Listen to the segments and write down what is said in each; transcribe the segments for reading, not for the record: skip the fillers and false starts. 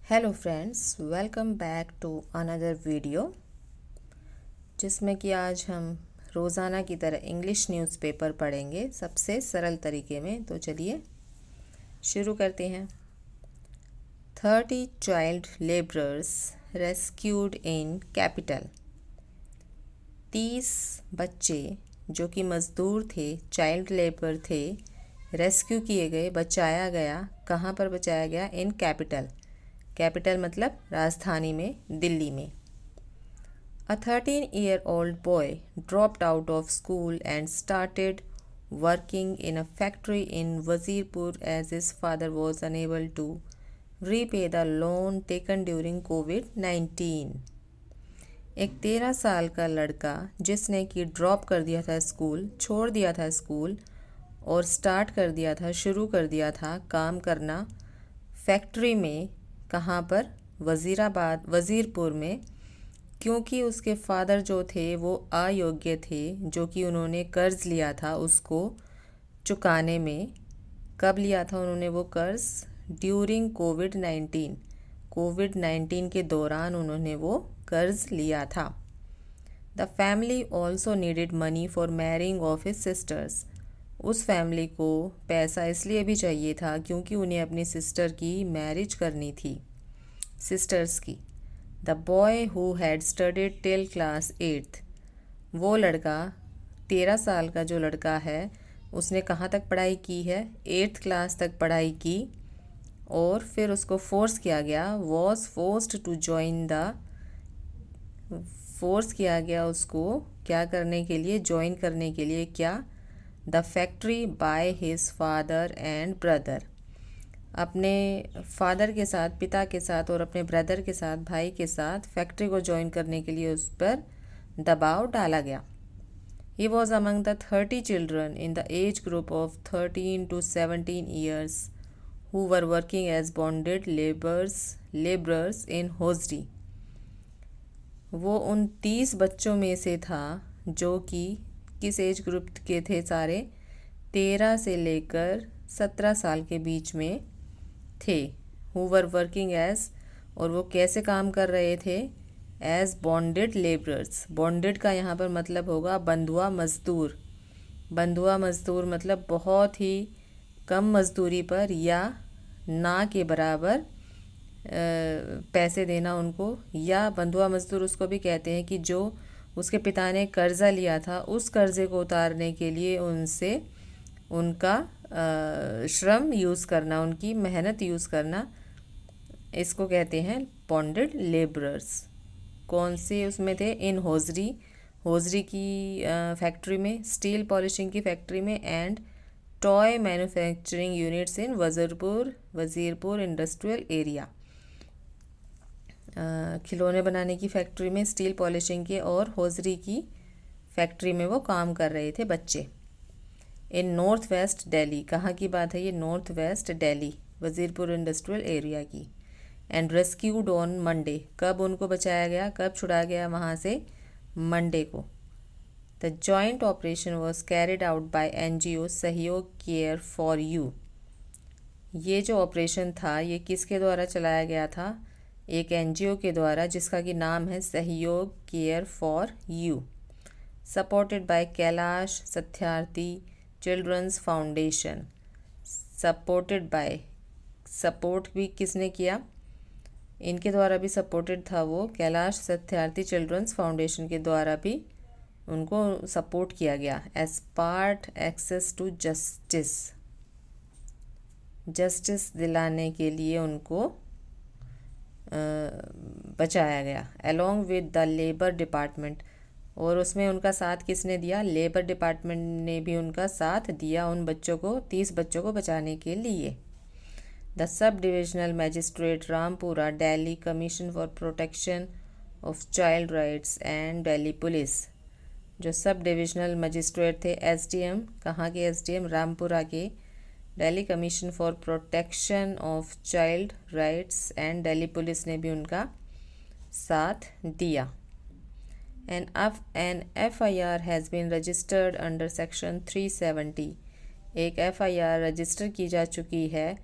Hello friends, welcome back to another video जिसमें कि आज हम रोज़ाना की तरह इंग्लिश न्यूज़पेपर पढ़ेंगे सबसे सरल तरीके में। तो चलिए शुरू करते हैं। 30 child labourers rescued in capital. 30 बच्चे जो कि मज़दूर थे, चाइल्ड लेबर थे, रेस्क्यू किए गए, बचाया गया। कहाँ पर बचाया गया? In capital. कैपिटल मतलब राजधानी में, दिल्ली में। A 13-year-old boy dropped out of school and started working in a factory in Wazirpur as his father was unable to repay the loan taken during COVID-19। एक 13 साल का लड़का जिसने कि ड्रॉप कर दिया था स्कूल, छोड़ दिया था स्कूल और स्टार्ट कर दिया था, शुरू कर दिया था काम करना फैक्ट्री में। कहाँ पर? वज़ीरपुर में, क्योंकि उसके फादर जो थे वो अयोग्य थे, जो कि उन्होंने कर्ज़ लिया था उसको चुकाने में। कब लिया था उन्होंने वो कर्ज़? ड्यूरिंग कोविड-19 के दौरान उन्होंने वो कर्ज़ लिया था। The family also needed money for marrying of his sisters. उस फैमिली को पैसा इसलिए भी चाहिए था क्योंकि उन्हें अपनी सिस्टर की मैरिज करनी थी, सिस्टर्स की। The boy who had studied till class 8th। वो लड़का, 13 साल का जो लड़का है, उसने कहाँ तक पढ़ाई की है? 8th क्लास तक पढ़ाई की और फिर उसको फोर्स किया गया, was forced to join the, force किया गया उसको क्या करने के लिए? ज्वाइन करने के लिए। क्या? The factory by his father and brother. अपने फादर के साथ, पिता के साथ और अपने ब्रदर के साथ, भाई के साथ फैक्ट्री को ज्वाइन करने के लिए उस पर दबाव डाला गया। He was among the 30 children in the age group of 13 to 17 years who were working as bonded laborers in Hosri। वो उन 30 बच्चों में से था जो कि किस एज ग्रुप के थे? सारे 13 से लेकर 17 साल के बीच में थे। हु वर वर्किंग एज, और वो कैसे काम कर रहे थे? As bonded labourers. बॉन्डेड का यहाँ पर मतलब होगा बंधुआ मजदूर। बंधुआ मजदूर मतलब बहुत ही कम मजदूरी पर या ना के बराबर पैसे देना उनको, या बंधुआ मजदूर उसको भी कहते हैं कि जो उसके पिता ने कर्ज़ा लिया था उस कर्ज़े को उतारने के लिए उनसे उनका श्रम यूज़ करना, उनकी मेहनत यूज़ करना, इसको कहते हैं बॉन्डेड लेबरर्स। कौन से उसमें थे? इन होजरी की फैक्ट्री में, स्टील पॉलिशिंग की फैक्ट्री में, and toy manufacturing units in Wazirpur industrial area. खिलौने बनाने की फैक्ट्री में, स्टील पॉलिशिंग के और होजरी की फैक्ट्री में वो काम कर रहे थे बच्चे। In north west Delhi. कहाँ की बात है ये? North west Delhi, Wazirpur industrial area की। And rescued on Monday. कब उनको बचाया गया, कब छुड़ाया गया वहाँ से? मंडे को। The joint operation was carried out by NGO सहयोग केयर फॉर यू। ये जो ऑपरेशन था ये किसके द्वारा चलाया गया था? एक NGO के द्वारा जिसका कि नाम है Sahyog care for you. Supported by Kailash Satyarthi children's foundation. Supported by, support भी किसने किया? इनके द्वारा भी सपोर्टेड था वो, कैलाश सत्यार्थी चिल्ड्रंस फाउंडेशन के द्वारा भी उनको सपोर्ट किया गया। As part access to justice दिलाने के लिए उनको बचाया गया। Along with the labour department, और उसमें उनका साथ किसने दिया? लेबर डिपार्टमेंट ने भी उनका साथ दिया उन बच्चों को, 30 बच्चों को बचाने के लिए। The sub divisional magistrate Rampura Delhi commission for protection of child rights and Delhi police. जो सब डिविजनल मजिस्ट्रेट थे, SDM, कहाँ के SDM? रामपुरा के। Delhi commission for protection of child rights and Delhi police ने भी उनका साथ दिया। An FIR has been registered under section 370। एक FIR रजिस्टर की जा चुकी है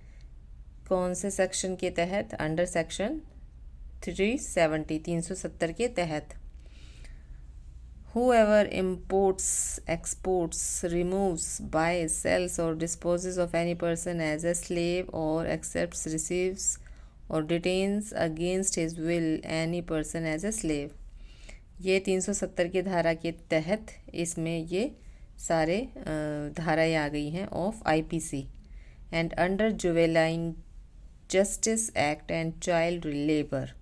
कौन से सेक्शन के तहत? अंडर सेक्शन 370 के तहत। Whoever imports, exports, removes, buys, sells or disposes of any person as a slave or accepts, receives or detains against his will any person as a slave। ये 370 की धारा के तहत इसमें ये सारे धाराएँ आ गई हैं of IPC and under juvenile justice act and child labour.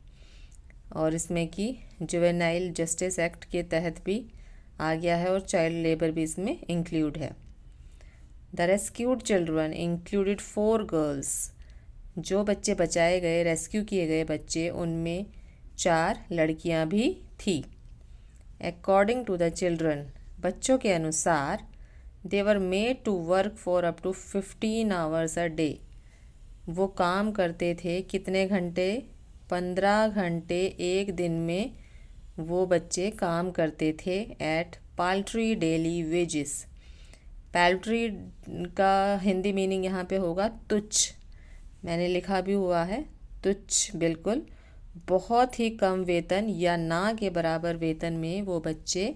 और इसमें कि जुवेनाइल जस्टिस एक्ट के तहत भी आ गया है और चाइल्ड लेबर भी इसमें इंक्लूड है। The rescued children included 4 girls. जो बच्चे बचाए गए, रेस्क्यू किए गए बच्चे, उनमें 4 लड़कियां भी थी। अकॉर्डिंग टू द चिल्ड्रन, बच्चों के अनुसार, they were made to work for up to 15 hours a day. वो काम करते थे कितने घंटे? 15 घंटे एक दिन में वो बच्चे काम करते थे एट पाल्ट्री डेली वेजेस। पाल्ट्री का हिंदी मीनिंग यहाँ पे होगा तुच्छ। मैंने लिखा भी हुआ है तुच्छ, बिल्कुल बहुत ही कम वेतन या ना के बराबर वेतन में वो बच्चे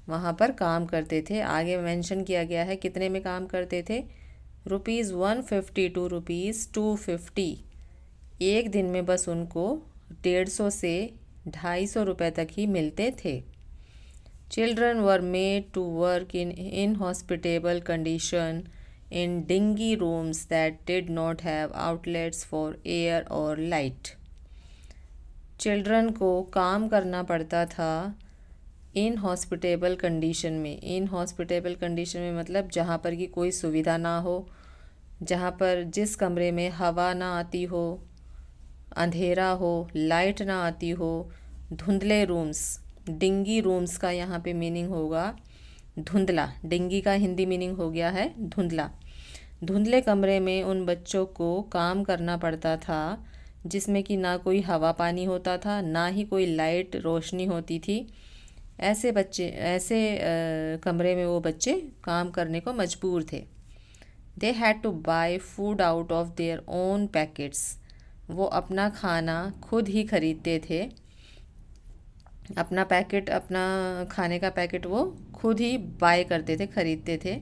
वहाँ पर काम करते थे। आगे मेंशन किया गया है कितने में काम करते थे? ₹150 टू ₹250। एक दिन में बस उनको 150 से 250 रुपये तक ही मिलते थे। Children were made to work in inhospitable condition in dingy rooms that did not have outlets for air और लाइट। चिल्ड्रन को काम करना पड़ता था इन हॉस्पिटेबल कंडीशन में। इन हॉस्पिटेबल कंडीशन में मतलब जहाँ पर कि कोई सुविधा ना हो, जहाँ पर जिस कमरे में हवा ना आती हो, अंधेरा हो, लाइट ना आती हो, धुंधले रूम्स। डिंगी रूम्स का यहाँ पे मीनिंग होगा धुंधला। डिंगी का हिंदी मीनिंग हो गया है धुंधला। धुंधले कमरे में उन बच्चों को काम करना पड़ता था जिसमें कि ना कोई हवा पानी होता था, ना ही कोई लाइट रोशनी होती थी। ऐसे कमरे में वो बच्चे काम करने को मजबूर थे। They had to buy food out of their own packets. वो अपना खाना खुद ही खरीदते थे। अपना खाने का पैकेट वो खुद ही बाय करते थे, खरीदते थे।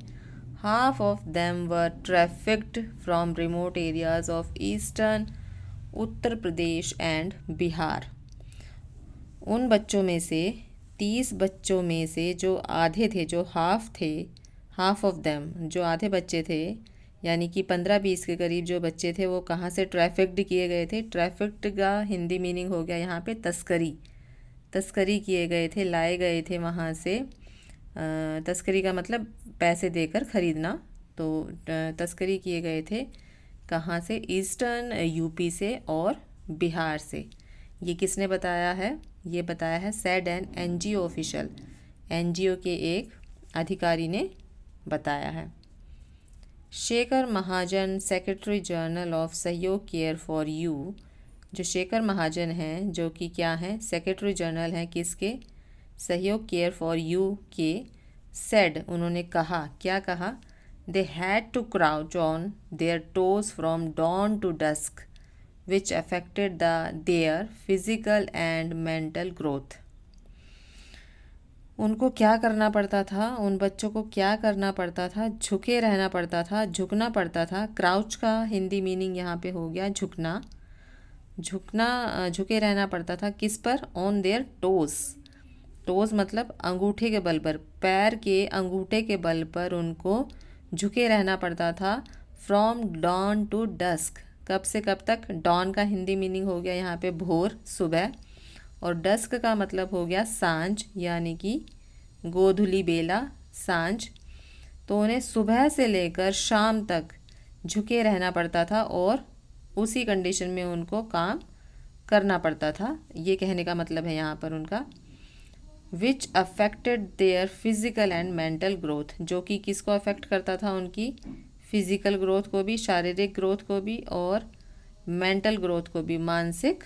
Half of them were trafficked from remote areas of eastern Uttar Pradesh and Bihar. उन बच्चों में से 30 बच्चों में से जो आधे थे, जो हाफ ऑफ देम, जो आधे बच्चे थे, यानी कि 15-20 के करीब जो बच्चे थे, वो कहाँ से ट्रैफिक्ड किए गए थे? ट्रैफिक्ड का हिंदी मीनिंग हो गया यहाँ पे तस्करी किए गए थे, लाए गए थे वहाँ से। तस्करी का मतलब पैसे देकर ख़रीदना। तो तस्करी किए गए थे कहाँ से? ईस्टर्न यूपी से और बिहार से। ये किसने बताया है? ये बताया है said an NGO official, NGO के एक अधिकारी ने बताया है। शेखर महाजन, सेक्रेटरी जनरल ऑफ सहयोग केयर फॉर यू। जो शेखर महाजन हैं, जो कि क्या हैं? सेक्रेटरी जनरल हैं किसके? सहयोग केयर फॉर यू के। सेड, उन्होंने कहा, क्या कहा? They had to crouch on their toes from dawn to dusk which affected their physical and mental growth। उनको क्या करना पड़ता था? उन बच्चों को क्या करना पड़ता था? झुके रहना पड़ता था, झुकना पड़ता था। क्राउच का हिंदी मीनिंग यहाँ पे हो गया झुकना। झुके रहना पड़ता था किस पर? ऑन देयर टोज मतलब अंगूठे के बल पर, पैर के अंगूठे के बल पर उनको झुके रहना पड़ता था। फ्रॉम डॉन टू डस्क, कब से कब तक? डॉन का हिंदी मीनिंग हो गया यहाँ पे भोर, सुबह, और डस्क का मतलब हो गया सांझ, यानी कि गोधूली बेला, सांझ। तो उन्हें सुबह से लेकर शाम तक झुके रहना पड़ता था और उसी कंडीशन में उनको काम करना पड़ता था। ये कहने का मतलब है यहाँ पर उनका। Which affected their physical and mental growth, जो कि किसको अफेक्ट करता था? उनकी फिजिकल ग्रोथ को भी, शारीरिक ग्रोथ को भी, और मेंटल ग्रोथ को भी, मानसिक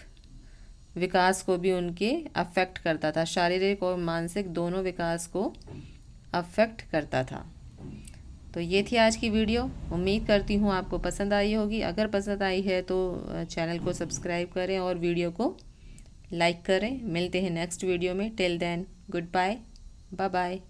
विकास को भी उनके अफेक्ट करता था। शारीरिक और मानसिक दोनों विकास को अफेक्ट करता था। तो ये थी आज की वीडियो। उम्मीद करती हूँ आपको पसंद आई होगी। अगर पसंद आई है तो चैनल को सब्सक्राइब करें और वीडियो को लाइक करें। मिलते हैं नेक्स्ट वीडियो में। Till then good bye, bye bye.